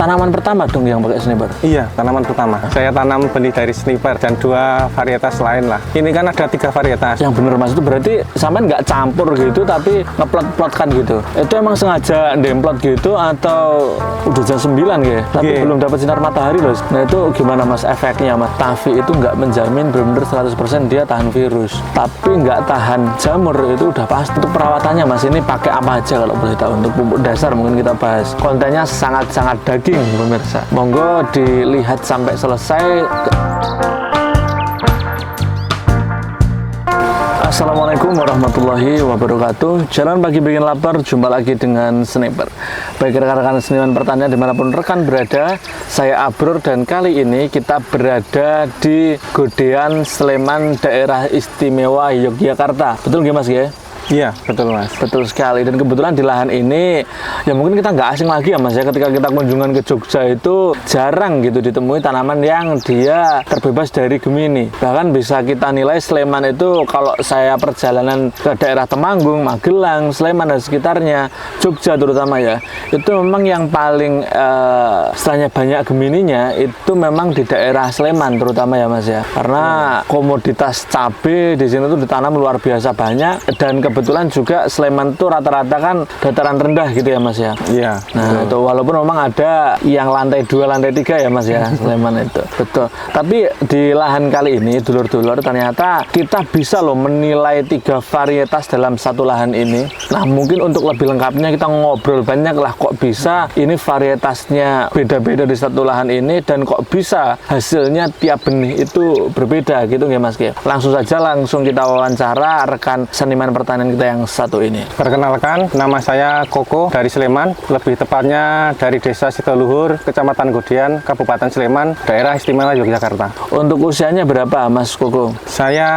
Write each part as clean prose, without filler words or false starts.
tanaman pertama dong yang pakai sniper? Iya, tanaman pertama. Saya tanam benih dari sniper dan 2 varietas lain lah. Ini kan ada 3 varietas. Yang bener mas, itu berarti sampean nggak campur gitu tapi ngeplot-plotkan gitu. Itu emang sengaja demplot gitu atau udah jam 9 ya? Tapi belum dapat sinar matahari loh. Nah itu gimana mas efeknya mas? Tavi itu nggak menjamin bener-bener 100% dia tahan virus. Tapi nggak tahan jamur itu udah pasti. Untuk perawatannya mas, ini pakai apa aja kalau boleh tahu? Untuk pupuk dasar mungkin kita bahas. Kontennya sangat-sangat daging pemirsa. Monggo dilihat sampai selesai. Assalamualaikum warahmatullahi wabarakatuh. Jalan pagi bikin lapar, jumpa lagi dengan Sniper. Baik rekan-rekan seniman pertanian dimanapun rekan berada, saya Abrur dan kali ini kita berada di Godean Sleman, Daerah Istimewa Yogyakarta. Betul nggak mas ya? Iya, betul mas. Betul sekali. Dan kebetulan di lahan ini ya mungkin kita nggak asing lagi ya mas ya, ketika kita kunjungan ke Jogja itu jarang gitu ditemui tanaman yang dia terbebas dari Gemini. Bahkan bisa kita nilai Sleman itu kalau saya perjalanan ke daerah Temanggung, Magelang, Sleman dan sekitarnya, Jogja terutama ya, itu memang yang paling istilahnya banyak Gemininya itu memang di daerah Sleman terutama ya mas ya. Karena komoditas cabai di sini tuh ditanam luar biasa banyak, dan kebetulan juga Sleman tuh rata-rata kan dataran rendah gitu ya mas ya. Iya. Nah itu walaupun memang ada yang lantai 2, lantai 3 ya mas ya Sleman itu. Betul. Tapi di lahan kali ini dulur-dulur ternyata kita bisa loh menilai 3 varietas dalam satu lahan ini. Nah mungkin untuk lebih lengkapnya kita ngobrol banyak lah, kok bisa ini varietasnya beda-beda di satu lahan ini dan kok bisa hasilnya tiap benih itu berbeda gitu ya mas ya. Langsung kita wawancara rekan seniman pertanian kita yang satu ini. Perkenalkan, nama saya Koko dari Sleman, lebih tepatnya dari Desa Sitoluhur, Kecamatan Godean, Kabupaten Sleman, Daerah Istimewa Yogyakarta. Untuk usianya berapa mas Koko? Saya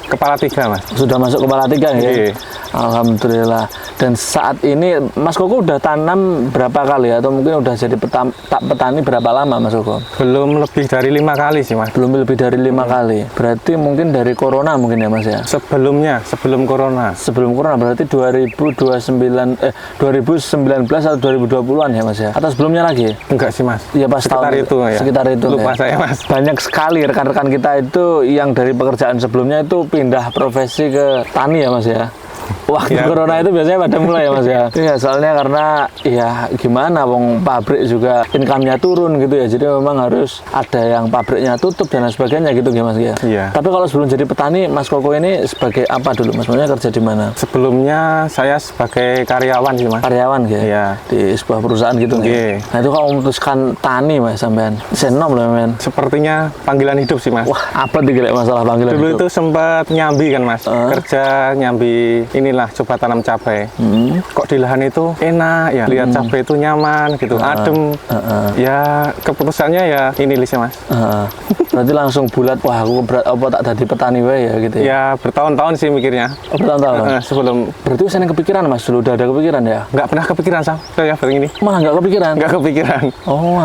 kepala 3 mas. Sudah masuk kepala 3 ya? Iya. Alhamdulillah. Dan saat ini Mas Koko udah tanam berapa kali atau mungkin udah jadi petani berapa lama Mas Koko? Belum lebih dari 5 kali sih mas. Belum lebih dari 5 kali. Berarti mungkin dari corona mungkin ya mas ya? Sebelum corona. Sebelum corona berarti 2019 atau 2020-an ya mas ya? Atau sebelumnya lagi? Enggak sih mas. Ya pas sekitar tahun itu ya. Sekitar itu. Lupa ya. saya mas. Banyak sekali rekan-rekan kita itu yang dari pekerjaan sebelumnya itu pindah profesi ke tani ya mas ya? Waktu corona itu biasanya pada mulai ya mas ya. Iya soalnya karena ya gimana wong pabrik juga income-nya turun gitu ya, jadi memang harus ada yang pabriknya tutup dan sebagainya gitu ya mas ya. Iya. Tapi kalau sebelum jadi petani Mas Koko ini sebagai apa dulu mas? Maksudnya kerja di mana? Sebelumnya saya sebagai karyawan sih mas. Karyawan ya? Iya. Di sebuah perusahaan gitu ya. Nah itu kalau memutuskan tani mas sampean senom loh men. Sepertinya panggilan hidup sih mas. Wah apa nih masalah panggilan dulu hidup? Itu sempat nyambi kan mas. Kerja nyambi inilah coba tanam cabai. Kok di lahan itu enak ya, lihat cabai itu nyaman gitu, adem. Ya keputusannya ya ini sih mas. Berarti langsung bulat, wah aku berat apa tak jadi petani wae ya gitu ya. Ya bertahun-tahun sih mikirnya. Oh, bertahun-tahun. Sebelum. Berarti saya kepikiran mas, dulu udah ada kepikiran ya? Nggak pernah kepikiran saya begini. Malah nggak kepikiran? Nggak kepikiran. Oh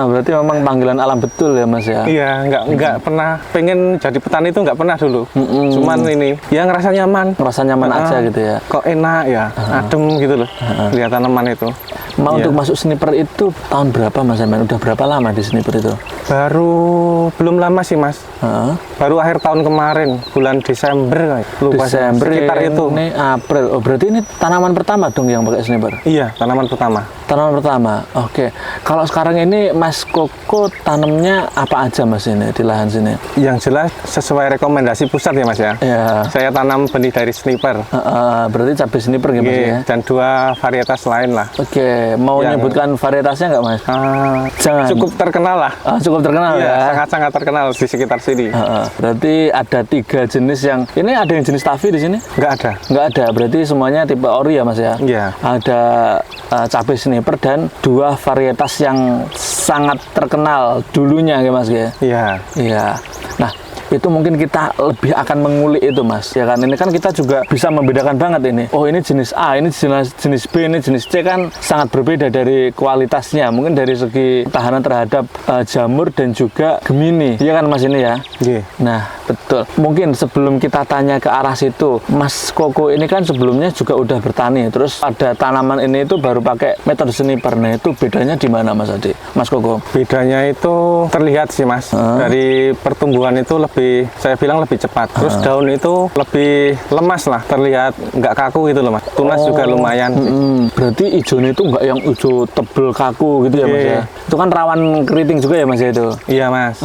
berarti memang panggilan alam betul ya mas ya? Iya, nggak pernah pengen jadi petani itu nggak pernah dulu. Cuman ini, ya ngerasa nyaman. Ngerasa nyaman aja gitu ya? Kok enak ya, adem gitu loh, lihat tanaman itu. Untuk masuk sniper itu tahun berapa mas Emen? Udah berapa lama di sniper itu? Belum lama sih mas. Baru akhir tahun kemarin, bulan Desember. Lupa Desember sekitar itu. Ini April. Oh berarti ini tanaman pertama dong yang pakai sniper? Iya, tanaman pertama. Tanaman pertama. Oke. Kalau sekarang ini Mas Koko tanamnya apa aja mas ini di lahan sini? Yang jelas sesuai rekomendasi pusat ya mas ya. Iya. Saya tanam benih dari sniper. Berarti cabai sniper gitu ya? Dan 2 varietas lain lah. Oke. Mau nyebutkan varietasnya nggak mas? Jangan. Cukup terkenal lah. Cukup terkenal ya? Sangat-sangat terkenal di sekitar sini. Berarti ada 3 jenis yang ini, ada yang jenis Tavi di sini? Nggak ada. Nggak ada. Berarti semuanya tipe ori ya mas ya? Iya. Ada cabai sniper dan 2 varietas yang sangat terkenal dulunya ya mas ya? Iya. Iya. Nah itu mungkin kita lebih akan mengulik itu Mas, ya kan? Ini kan kita juga bisa membedakan banget ini. Oh ini jenis A, ini jenis B, ini jenis C kan sangat berbeda dari kualitasnya. Mungkin dari segi tahanan terhadap jamur dan juga Gemini, ya kan Mas ini ya? Iya. Nah betul. Mungkin sebelum kita tanya ke arah situ, Mas Koko ini kan sebelumnya juga udah bertani, terus ada tanaman ini itu baru pakai metode sniper. Nah itu bedanya di mana Mas Adi, Mas Koko? Bedanya itu terlihat sih Mas, dari pertumbuhan itu lebih, saya bilang lebih cepat. Terus daun itu lebih lemas lah, terlihat nggak kaku gitu loh Mas. Tunas juga lumayan sih. Berarti hijaunya itu nggak yang hijau tebel kaku gitu ya Mas ya? Itu kan rawan keriting juga ya Mas ya itu? Iya Mas.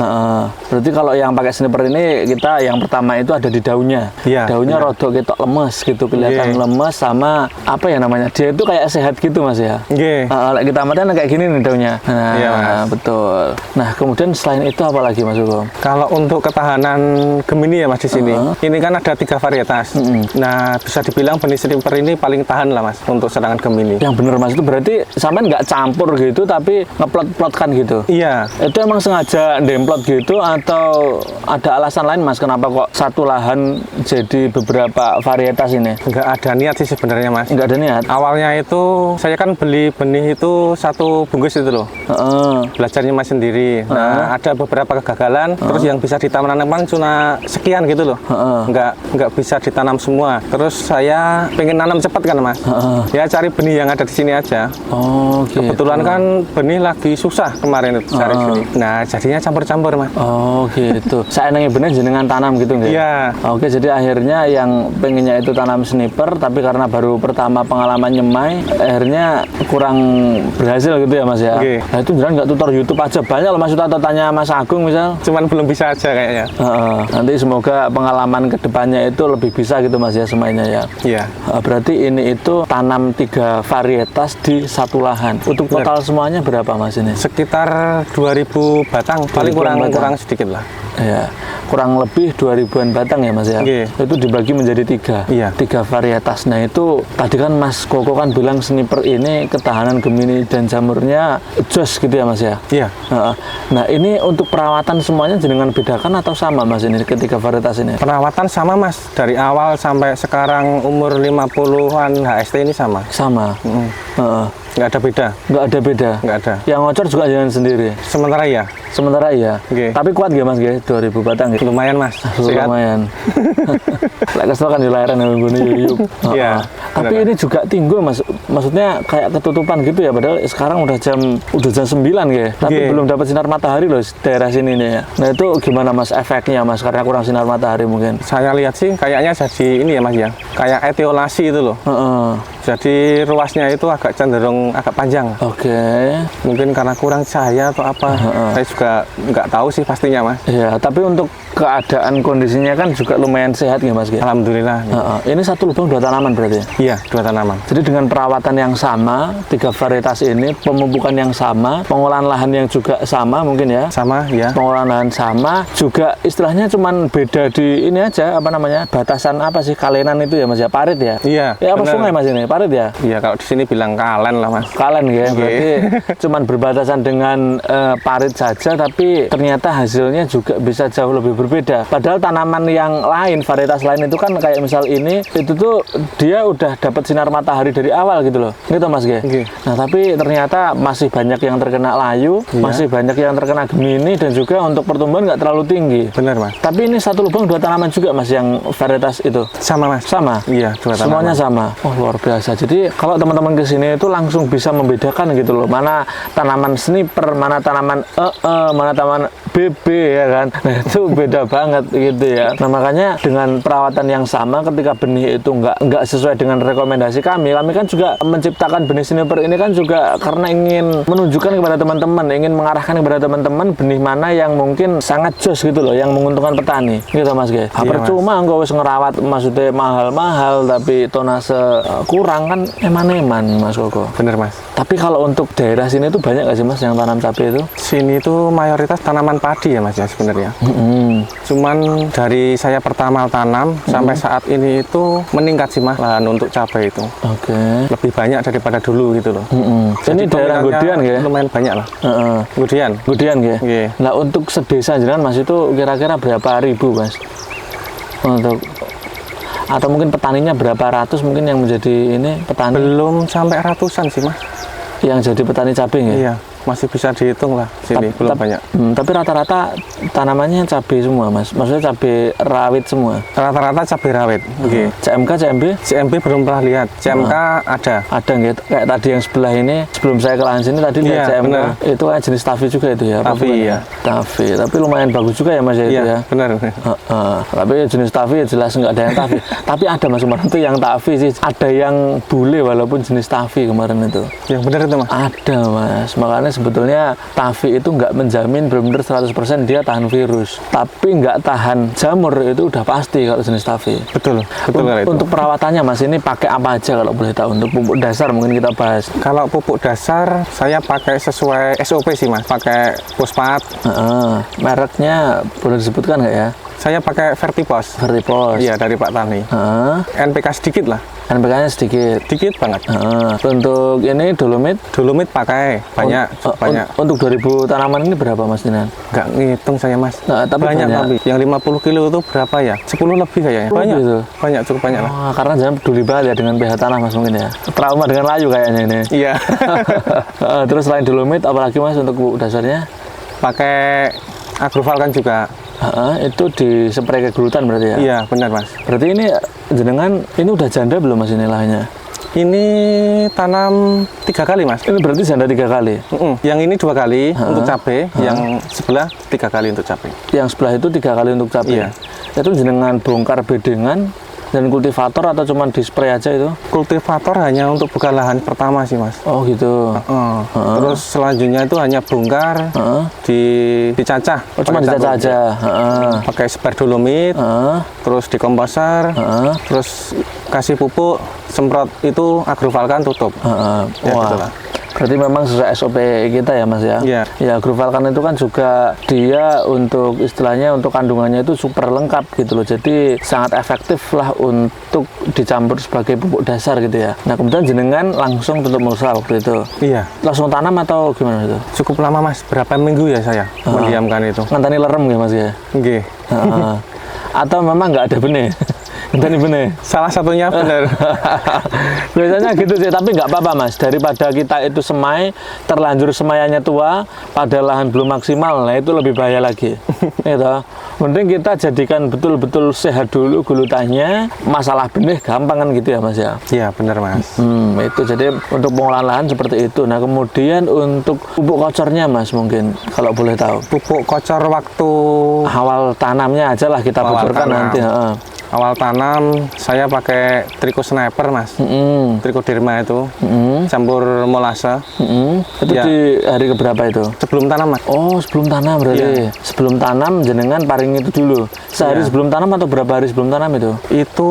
Berarti kalau yang pakai sniper ini, kita yang pertama itu ada di daunnya. Iya, Daunnya rodok ketok lemes gitu, kelihatan lemes sama apa ya namanya? Dia itu kayak sehat gitu Mas ya? Iya. Kita amatan kayak gini nih daunnya. Nah, Iya, Mas. betul. Nah, kemudian selain itu apa lagi Mas Hugo? Kalau untuk ketahanan Gemini ya Mas di sini, ini kan ada 3 varietas. Nah, bisa dibilang benih sniper ini paling tahan lah Mas untuk serangan Gemini. Yang bener Mas, itu berarti sampean nggak campur gitu tapi ngeplot-plotkan gitu? Iya. Itu emang sengaja demplot gitu atau ada alasan lain Mas kenapa kok satu lahan jadi beberapa varietas ini? Nggak ada niat sih sebenarnya Mas. Nggak ada niat? Awalnya itu saya kan beli benih itu 1 bungkus itu loh. Belajarnya Mas sendiri. Nah, ada beberapa kegagalan. Terus yang bisa ditanamkan cuma sekian gitu loh. Nggak bisa ditanam semua. Terus saya pengen nanam cepat kan Mas. Ya cari benih yang ada di sini aja. Oh, gitu. Kebetulan kan benih lagi susah kemarin itu cari benih. Nah, jadinya campur-campur Mas. Oh gitu. Saya nanya bener jenengan tanam gitu nggak? Iya. Oke, jadi akhirnya yang pengennya itu tanam sniper, tapi karena baru pertama pengalaman nyemai, akhirnya kurang berhasil gitu ya Mas ya? Oke. Nah itu beneran nggak tutor YouTube aja? Banyak loh Mas, atau tanya Mas Agung misal. Cuman belum bisa aja kayaknya. Nanti semoga pengalaman kedepannya itu lebih bisa gitu Mas ya semuanya ya. Iya. Berarti ini itu tanam 3 varietas di satu lahan. Untuk total semuanya berapa Mas ini? Sekitar 2000 batang, paling 2000 batang. kurang sedikit lah. Ya, kurang lebih 2000-an batang ya Mas ya. Iya. Itu dibagi menjadi 3. Iya. 3 varietas. Nah itu tadi kan Mas Koko kan bilang sniper ini ketahanan Gemini dan jamurnya jos gitu ya Mas ya. Iya. Nah ini untuk perawatan semuanya jenengan bedakan atau sama Mas ini ketiga varietas ini? Perawatan sama Mas, dari awal sampai sekarang umur 50-an HST ini sama. Sama. Nggak ada beda. Nggak ada beda. Nggak ada. Yang ngocor juga jangan sendiri. Sementara ya. Sementara iya. Oke. Tapi kuat gak Mas ya? 2000 batang gitu. Lumayan Mas. Sehat. Lumayan. Lek kesel kan di layaran yang nggone yuk. Iya. Tapi benar. ini juga tinggal Mas. Maksudnya kayak ketutupan gitu ya, padahal sekarang udah jam 9 ya. Tapi Oke. belum dapat sinar matahari loh daerah sini nih ya. Nah, itu gimana Mas efeknya Mas karena kurang sinar matahari mungkin? Saya lihat sih kayaknya jadi ini ya Mas ya. Kayak etiolasi itu loh. Jadi ruasnya itu agak cenderung agak panjang. Oke. Mungkin karena kurang cahaya atau apa. Saya juga nggak tahu sih pastinya Mas. Iya, tapi untuk keadaan kondisinya kan juga lumayan sehat ya Mas ya. Alhamdulillah. Ini satu lubang 2 tanaman berarti. Iya, 2 tanaman. Jadi dengan perawatan yang sama, 3 varietas ini, pemupukan yang sama, pengolahan lahan yang juga sama mungkin ya. Sama ya. Pengolahan lahan sama, juga istilahnya cuman beda di ini aja, apa namanya, batasan apa sih, kalenan itu ya Mas ya, parit ya? Iya. Ya apa benar. sungai Mas ini, parit ya? Iya, kalau di sini bilang kalen lah Mas. Kalen ya, Oke. berarti cuman berbatasan dengan parit saja, tapi ternyata hasilnya juga bisa jauh lebih berbeda. Padahal tanaman yang lain, varietas lain itu kan kayak misal ini, itu tuh dia udah dapat sinar matahari dari awal gitu loh, gitu Mas Ge. Oke. Nah tapi ternyata masih banyak yang terkena layu, Iya. masih banyak yang terkena Gemini, dan juga untuk pertumbuhan nggak terlalu tinggi. Benar Mas. Tapi ini satu lubang 2 tanaman juga Mas yang varietas itu? Sama Mas. Sama? Iya, 2 tanaman. Semuanya sama? Oh luar biasa. Jadi kalau teman-teman kesini itu langsung bisa membedakan gitu loh, mana tanaman sniper, mana tanaman mana tanaman BB ya kan. Nah itu beda banget gitu ya. Nah makanya dengan perawatan yang sama, ketika benih itu nggak sesuai dengan rekomendasi kami kan juga menciptakan benih sniper ini kan juga karena ingin menunjukkan kepada teman-teman, ingin mengarahkan kepada teman-teman benih mana yang mungkin sangat jos gitu loh, yang menguntungkan petani gitu Mas Ge. Iya, Percuma engkau wis ngerawat maksudnya mahal-mahal tapi tonase kurang kan eman-eman Mas Koko. Benar Mas. Tapi kalau untuk daerah sini tuh banyak nggak sih Mas yang tanam cabai itu? Sini itu mayoritas tanaman padi ya Mas ya sebenarnya. Cuman dari saya pertama tanam sampai saat ini itu meningkat sih Mas lahan untuk cabai itu. Oke. Lebih banyak daripada dulu gitu loh. Ini daerah peminatnya Gudian ya? lumayan banyak lah. Gudian. Gudian ya? Iya. Nah untuk sedesa jenengan Mas itu kira-kira berapa ribu Mas? Untuk atau mungkin petaninya berapa ratus mungkin yang menjadi ini petani? Belum sampai ratusan sih Mas. Yang jadi petani cabai ya? Iya, masih bisa dihitung lah sini, belum banyak. Tapi rata-rata tanamannya cabai semua Mas? Maksudnya cabai rawit semua? Rata-rata cabai rawit. CMK, CMB? CMB belum pernah lihat, CMK ada. Ada nggak? Kayak tadi yang sebelah ini, sebelum saya ke lahan sini tadi lihat Iya, CMK. benar. Itu kan jenis Tavi juga itu ya? Tavi, iya. Tavi, tapi lumayan bagus juga ya Mas ya itu Iya, ya? benar. Tapi jenis Tavi ya jelas nggak ada yang Tavi. Tapi ada Mas kemarin itu yang Tavi sih. Ada yang bule walaupun jenis Tavi kemarin itu. Yang benar itu Mas? Ada Mas, makanya sebetulnya Tavi itu nggak menjamin benar-benar 100% dia tahan virus. Tapi nggak tahan jamur itu udah pasti kalau jenis Tavi. Betul kalau itu. Untuk perawatannya Mas ini pakai apa aja kalau boleh tahu? Untuk pupuk dasar mungkin kita bahas. Kalau pupuk dasar saya pakai sesuai SOP sih Mas, pakai fosfat. Mereknya boleh disebutkan nggak ya? Saya pakai Vertipos. Vertipos. Iya, dari Pak Tani. NPK sedikit lah. NPK-nya sedikit. Dikit banget. Untuk ini dolomit? Dolomit pakai banyak, banyak. Untuk 2000 tanaman ini berapa Mas Dinan? Nggak ngitung saya Mas. Tapi banyak. Tapi yang 50 kilo itu berapa ya? 10 lebih kayaknya. Banyak itu. Banyak, cukup banyak lah. Karena jangan peduli banget ya dengan pH tanah Mas mungkin ya. Trauma dengan layu kayaknya ini. Iya. Terus selain dolomit apalagi Mas untuk pupuk dasarnya? Pakai Agrofalkan juga. Itu di spray ke gelutan berarti ya? Iya, benar Mas. Berarti ini jenengan ini udah janda belum Mas ini lahannya? Ini tanam 3 kali Mas. Ini berarti janda 3 kali? Yang ini 2 kali untuk cabai, yang sebelah 3 kali untuk cabai. Yang sebelah itu 3 kali untuk cabai? Iya. Itu jenengan bongkar bedengan dan kultivator atau cuma di spray aja itu? Kultivator hanya untuk buka lahan pertama sih Mas. Oh gitu. Terus selanjutnya itu hanya bongkar, dicacah. Oh, cuma dicacah aja. Pakai sebar dolomit, terus dikomposer, terus kasih pupuk, semprot itu Agrofalkan tutup. Wah. Gitu lah. Berarti memang sesuai SOP kita ya Mas ya? Iya. Ya Agrofalkan itu kan juga dia untuk istilahnya untuk kandungannya itu super lengkap gitu loh. Jadi sangat efektif lah untuk dicampur sebagai pupuk dasar gitu ya. Nah kemudian jenengan langsung tutup mulsa waktu itu? Iya. Langsung tanam atau gimana itu? Cukup lama Mas, berapa minggu ya saya mendiamkan itu. Ngantani lerem ya Mas ya? Nggih. Atau memang nggak ada benih? Ngantani benih? Salah satunya benar. Biasanya gitu sih, tapi nggak apa-apa Mas. Daripada kita itu semai, terlanjur semaiannya tua, pada lahan belum maksimal, nah itu lebih bahaya lagi. Gitu. Mending kita jadikan betul-betul sehat dulu gulutannya, masalah benih gampang kan gitu ya Mas ya? Iya benar Mas. Itu jadi untuk pengolahan lahan seperti itu. Nah kemudian untuk pupuk kocornya Mas mungkin kalau boleh tahu. Pupuk kocor waktu Awal tanamnya aja lah kita bocorkan nanti. Awal tanam saya pakai Trico Sniper Mas. Trichoderma itu campur molase. Itu Ya. di hari keberapa itu? Sebelum tanam Mas. Oh sebelum tanam berarti. Sebelum tanam jenengan paring itu dulu. Sehari sebelum tanam atau berapa hari sebelum tanam itu? Itu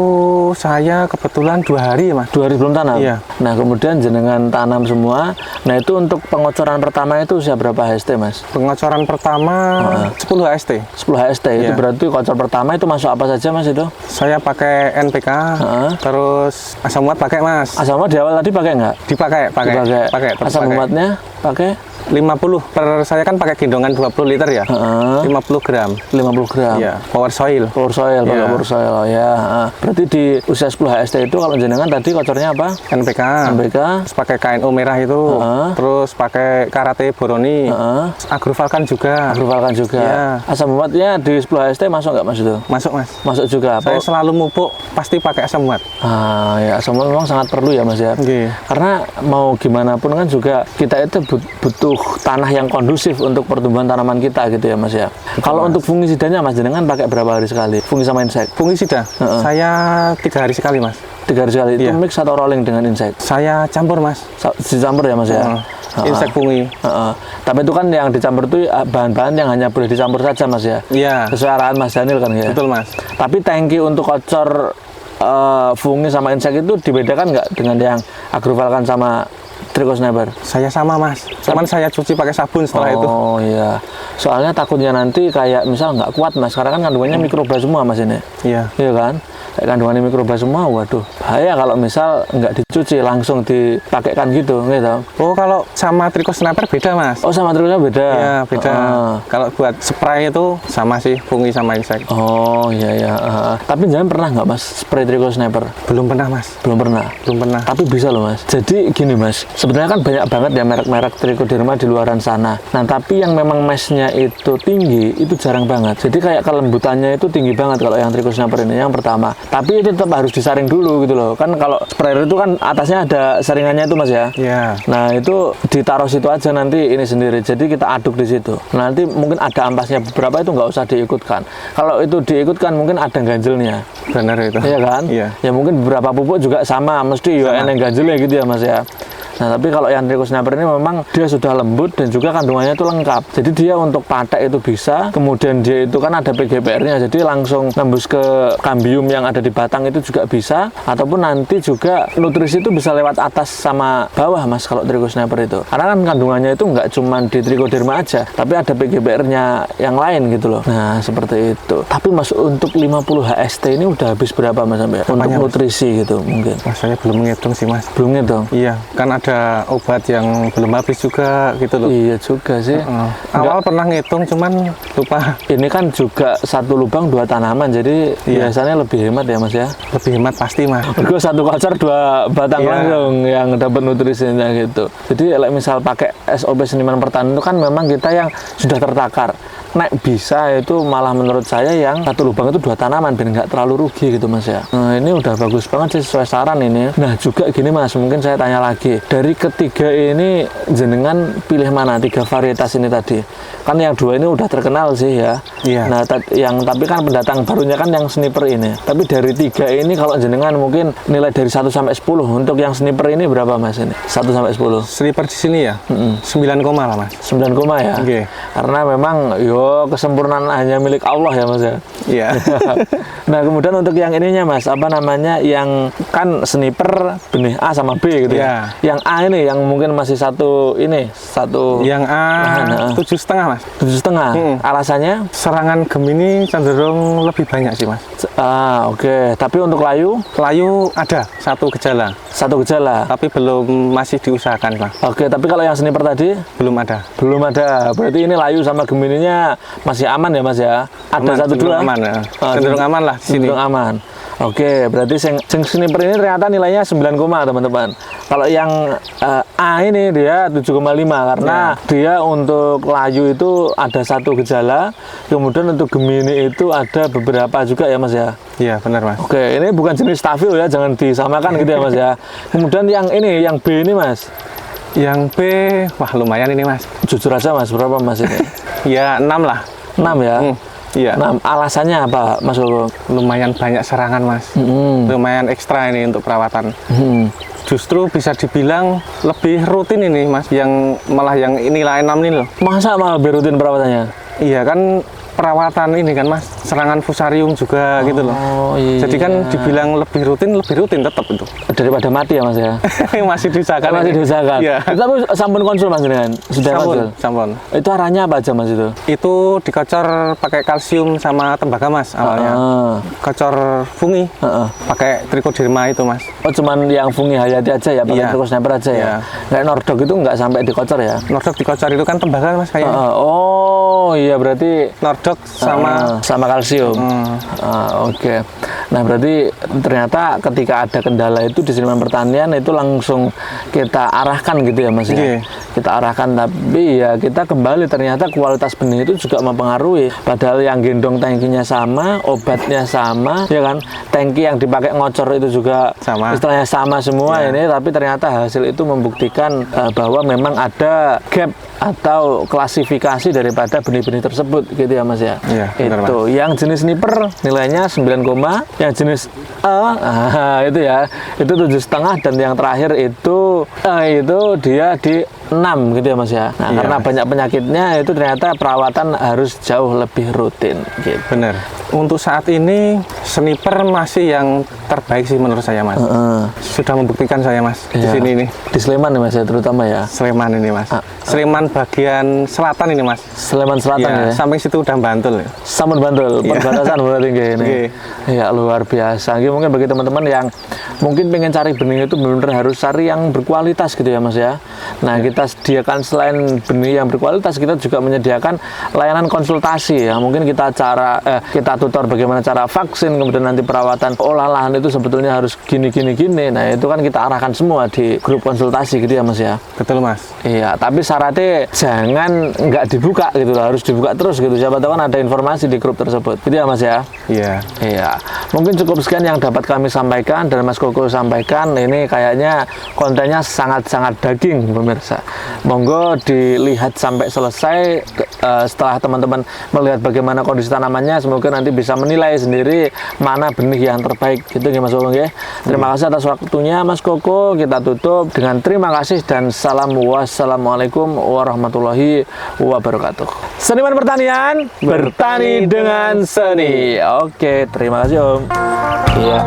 saya kebetulan 2 hari ya Mas. 2 hari sebelum tanam? Iya. Nah kemudian jenengan tanam semua. Nah itu untuk pengocoran pertama itu usia berapa HST Mas? Pengocoran pertama 10 HST. 10 HST itu Iya. berarti kocor pertama itu masuk apa saja Mas itu? Saya pakai NPK, terus asam urat pakai Mas. Asam urat di awal tadi pakai nggak? Pakai. Tetap Asam pakai. uratnya pakai 50 per saya kan pakai gendongan 20 liter ya. 50 gram. 50 gram. Iya, power soil. Power soil, pakai Iya. power soil ya. Berarti di usia 10 HST itu kalau jenengan tadi kocornya apa? NPK. NPK. Terus pakai KNO merah itu. Terus pakai Karate Boroni. Agrofalkan juga. Agrofalkan juga. Iya. Asam uratnya di 10 HST masuk nggak Mas itu? Masuk Mas. Masuk juga. Saya selalu mupuk pasti pakai asam urat. Ya asam urat memang sangat perlu ya Mas ya. Nggih. Karena mau gimana pun kan juga kita itu butuh tanah yang kondusif untuk pertumbuhan tanaman kita gitu ya Mas ya. Kalau untuk fungisidanya Mas jenengan pakai berapa hari sekali? Fungi sama insek? Fungisida. Saya 3 hari sekali Mas. 3 hari sekali. Itu Iya. mix atau rolling dengan insek? Saya campur Mas. Dicampur ya Mas ya? Insek fungi. Tapi itu kan yang dicampur itu bahan-bahan yang hanya boleh dicampur saja Mas ya? Iya. Sesuai arahan Mas Daniel kan ya? Betul Mas. Tapi tangki untuk kocor fungi sama insek itu dibedakan nggak dengan yang Agrofalkan sama Trico Sniper? Saya sama mas, cuman saya cuci pakai sabun setelah itu. Oh iya, soalnya takutnya nanti kayak misal nggak kuat mas, karena kan kandungannya mikroba semua mas ini. Iya. Iya kan? Kayak kandungannya mikroba semua, waduh bahaya kalau misal nggak dicuci langsung dipakaikan gitu. Oh kalau sama Trico Sniper beda mas. Oh sama Trico Sniper beda? Iya beda. Kalau buat spray itu sama sih, fungi sama insek. Oh iya ya. Tapi jangan pernah nggak mas spray Trico Sniper? Belum pernah mas. Belum pernah. Belum pernah. Tapi bisa loh mas. Jadi gini mas, sebenarnya kan banyak banget ya merek-merek Trichoderma di luaran sana. Nah tapi yang memang meshnya itu tinggi itu jarang banget. Jadi kayak kelembutannya itu tinggi banget kalau yang Trico Sniper ini yang pertama. Tapi itu tetap harus disaring dulu gitu loh. Kan kalau sprayer itu kan atasnya ada saringannya itu mas ya. Iya. Nah itu ditaruh situ aja nanti ini sendiri. Jadi kita aduk di situ. Nanti mungkin ada ampasnya beberapa itu nggak usah diikutkan. Kalau itu diikutkan mungkin ada ganjelnya. Benar itu. Iya kan? Iya. Ya mungkin beberapa pupuk juga sama. Mesti ya eneng ganjelnya gitu ya mas ya. Nah tapi kalau yang Trico Sniper ini memang dia sudah lembut dan juga kandungannya itu lengkap. Jadi dia untuk patek itu bisa, kemudian dia itu kan ada PGPR-nya, jadi langsung nembus ke kambium yang ada di batang itu juga bisa, ataupun nanti juga nutrisi itu bisa lewat atas sama bawah mas kalau Trico Sniper itu. Karena kan kandungannya itu nggak cuma di Trichoderma aja, tapi ada PGPR-nya yang lain gitu loh. Nah seperti itu. Tapi mas untuk 50 HST ini udah habis berapa mas sampai? Untuk nutrisi gitu mungkin? Mas saya belum menghitung sih mas. Belum ngitung? Iya, kan ada obat yang belum habis juga gitu loh. Iya juga sih. Awal pernah ngitung cuman lupa. Ini kan juga satu lubang dua tanaman, jadi biasanya lebih hemat ya mas ya. Lebih hemat pasti mas. Gue satu kocar dua batang langsung yang dapat nutrisinya gitu. Jadi misal pakai SOP Seniman Pertanian itu kan memang kita yang sudah tertakar. Nek bisa itu malah menurut saya yang satu lubang itu dua tanaman biar nggak terlalu rugi gitu mas ya. Nah ini udah bagus banget sih sesuai saran ini. Nah juga gini mas, mungkin saya tanya lagi, dari ketiga ini jenengan pilih mana tiga varietas ini tadi? Kan yang dua ini udah terkenal sih ya. Iya. Nah tapi kan pendatang barunya kan yang sniper ini. Tapi dari tiga ini kalau jenengan mungkin nilai dari 1 sampai 10 untuk yang sniper ini berapa mas ini? 1 sampai 10. Sniper di sini ya? 9, lah mas. 9, ya. Okay. Karena memang kesempurnaan hanya milik Allah ya mas ya. Iya. Nah kemudian untuk yang ininya mas, apa namanya, yang kan sniper benih A sama B gitu ya. Yang A ini yang mungkin masih satu. Yang A 7,5 mas. 7,5. Alasannya? Serangan Gemini cenderung lebih banyak sih mas. Oke. Tapi untuk layu? Layu ada satu gejala. Satu gejala. Tapi masih diusahakan mas. Oke. Tapi kalau yang sniper tadi? Belum ada. Belum ada. Berarti ini layu sama Gemininya masih aman ya mas ya? Ada satu dua. Aman ya. Cenderung aman lah di sini. Cenderung aman. Oke, berarti sniper ini ternyata nilainya 9, teman-teman. Kalau yang A ini dia 7,5 karena dia untuk layu itu ada satu gejala, kemudian untuk Gemini itu ada beberapa juga ya mas ya. Iya benar mas. Oke, ini bukan jenis stafil ya, jangan disamakan gitu ya mas ya. Kemudian yang ini, yang B ini mas. Yang B, wah lumayan ini mas. Jujur aja mas, berapa mas ini? Ya 6 lah. 6 ya. Iya. Nah, alasannya apa mas Bobo? Lumayan banyak serangan mas. Lumayan ekstra ini untuk perawatan. Justru bisa dibilang lebih rutin ini mas, malah yang inilah 6 ini loh. Masa malah lebih rutin perawatannya? Iya kan, perawatan ini kan mas, serangan fusarium juga gitu loh. Iya. Jadi kan dibilang lebih rutin tetap itu. Daripada mati ya mas ya? Masih diusahakan. Masih diusahakan. Iya. Tapi sampun konsul mas dengan sudah konsul. Sampun. Itu arahnya apa aja mas itu? Itu dikocor pakai kalsium sama tembaga mas awalnya. Kocor fungi. Pakai Trichoderma itu mas. Oh cuman yang fungi hayati aja ya, pakai Trico Sniper aja ya. Kayak Nordok itu nggak sampai dikocor ya? Nordok dikocor itu kan tembaga mas kayaknya. Oh iya berarti Nordok sama kalsium. Oke. Nah berarti ternyata ketika ada kendala itu di Seniman Pertanian itu langsung kita arahkan gitu ya mas ya. Kita arahkan, tapi ya kita kembali ternyata kualitas benih itu juga mempengaruhi. Padahal yang gendong tangkinya sama, obatnya sama, ya kan. Tangki yang dipakai ngocor itu juga sama. Istilahnya sama semua ini, tapi ternyata hasil itu membuktikan bahwa memang ada gap atau klasifikasi daripada benih-benih tersebut gitu ya mas ya. Iya, benar, itu mas. yang jenis sniper nilainya 9, yang jenis itu ya itu 7,5, dan yang terakhir itu itu dia di 6 gitu ya Mas ya. Nah, Iya, karena Mas. banyak penyakitnya itu ternyata perawatan harus jauh lebih rutin gitu. Bener. Untuk saat ini sniper masih yang terbaik sih menurut saya Mas. Sudah membuktikan saya Mas di Iya. sini ini. Di Sleman ya Mas ya terutama ya. Sleman ini Mas. Sleman bagian selatan ini Mas. Sleman Selatan ya. Samping situ udah Bantul. Sampun Bantul, Iya. perbatasan berarti nggih ini. Nggih. Ya luar biasa. Nggih, mungkin bagi teman-teman yang mungkin pengen cari benih itu benar-benar harus cari yang berkualitas gitu ya Mas ya. Nah, kita sediakan selain benih yang berkualitas, kita juga menyediakan layanan konsultasi ya. Mungkin kita kita tutor bagaimana cara vaksin, kemudian nanti perawatan olah lahan itu sebetulnya harus gini. Nah, itu kan kita arahkan semua di grup konsultasi gitu ya Mas ya. Betul Mas. Iya, tapi syaratnya jangan nggak dibuka gitu loh, harus dibuka terus gitu. Siapa tahu kan ada informasi di grup tersebut. Gitu ya Mas ya. Iya. Iya, mungkin cukup sekian yang dapat kami sampaikan dan Mas Koko sampaikan. Ini kayaknya kontennya sangat-sangat daging pemirsa. Monggo dilihat sampai selesai. Setelah teman-teman melihat bagaimana kondisi tanamannya, semoga nanti bisa menilai sendiri mana benih yang terbaik. Gitu ya Mas Koko ya. Terima kasih atas waktunya Mas Koko. Kita tutup dengan terima kasih dan salam. Wassalamualaikum warahmatullahi wabarakatuh. Seniman pertanian, bertani dengan seni. Oke, terima kasih Om. Iya.